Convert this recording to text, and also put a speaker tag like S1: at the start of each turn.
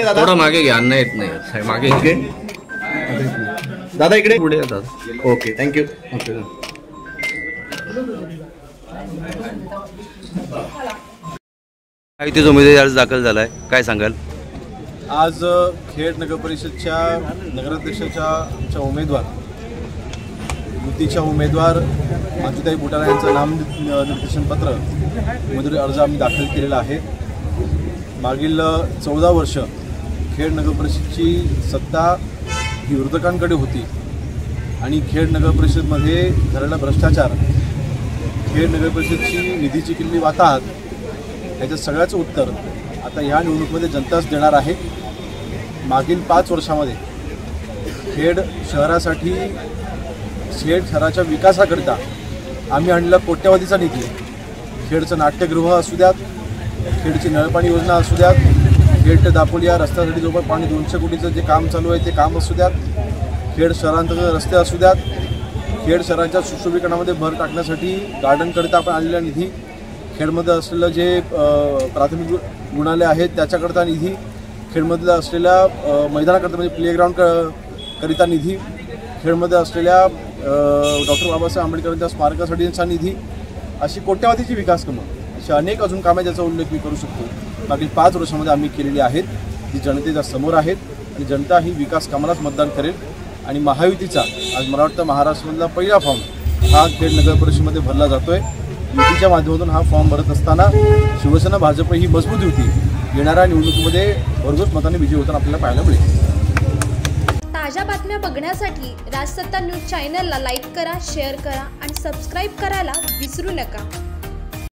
S1: दादा,
S2: थोडं मागे घ्या, अन्न येत नाही मागे.
S1: ओके दादा इकडे
S2: पुढे येतात.
S1: Okay thank you. ओके
S2: महायुतीचा उमेदवार आज दाखल झालाय, काय सांगाल?
S3: आज खेड नगर परिषदच्या नगराध्यक्षाच्या आमच्या उमेदवार युतीच्या उमेदवार मंजुताई बुटारा यांचं नामनिर्देशनपत्र उमेदवारी अर्ज आम्ही दाखल केलेला आहे. मागील 14 वर्ष खेड नगर परिषदची सत्ता ही विरोधकांकडे होती आणि खेड नगर परिषदमध्ये झालेला भ्रष्टाचार, खेड नगर परिषदची निधीची किल्ली वाताहत, याचं सगळ्याचं उत्तर आता ह्या निवडणुकीमध्ये जनताच देणार आहे. मागील 5 वर्षामध्ये खेड शहरासाठी, खेड शहराच्या विकासाकरिता आम्ही आणलेला कोट्यवधीचा निधी, खेडचं नाट्यगृह असू द्यात, खेडची नळपाणी योजना असू द्यात, खेड ते दापोली या रस्त्यासाठी जवळ पाणी 200 कोटीचं जे काम चालू आहे ते काम असू द्यात, खेड शहरांतर्गत रस्ते असू द्यात, खेड शहराच्या सुशोभीकरणामध्ये भर टाकण्यासाठी गार्डनकरिता आपण आणलेला निधी, खेडमध्ये असलेलं जे प्राथमिक रुग्णालय आहेत त्याच्याकरता निधी, खेडमधलं असलेल्या मैदानाकरता म्हणजे प्लेग्राऊंड करिता निधी, खेडमध्ये असलेल्या डॉक्टर बाबासाहेब आंबेडकरांच्या स्मारकासाठीचा निधी, अशी कोट्यवधीची विकास कामं, अशी अनेक अजून कामे ज्याचा उल्लेख मी करू शकतो मागील 5 वर्षामध्ये आम्ही केलेली आहेत, जी जनतेच्या समोर आहेत आणि जनता ही विकास कामालाच मतदान करेल. आणि महायुतीचा आज मला वाटतं महाराष्ट्रामधला पहिला फॉर्म हा खेड नगर परिषदेमध्ये भरला जातो आहे. युतीच्या माध्यमातून हा फॉर्म भरत असताना शिवसेना भाजप ही मजबूत युती येणाऱ्या निवडणुकीमध्ये भरघोस मताने विजयी होताना आपल्याला पाहायला मिळेल.
S4: ताज्या बातम्या बघण्यासाठी राजसत्ता न्यूज चॅनलला लाईक करा, शेअर करा आणि सबस्क्राईब करायला विसरू नका.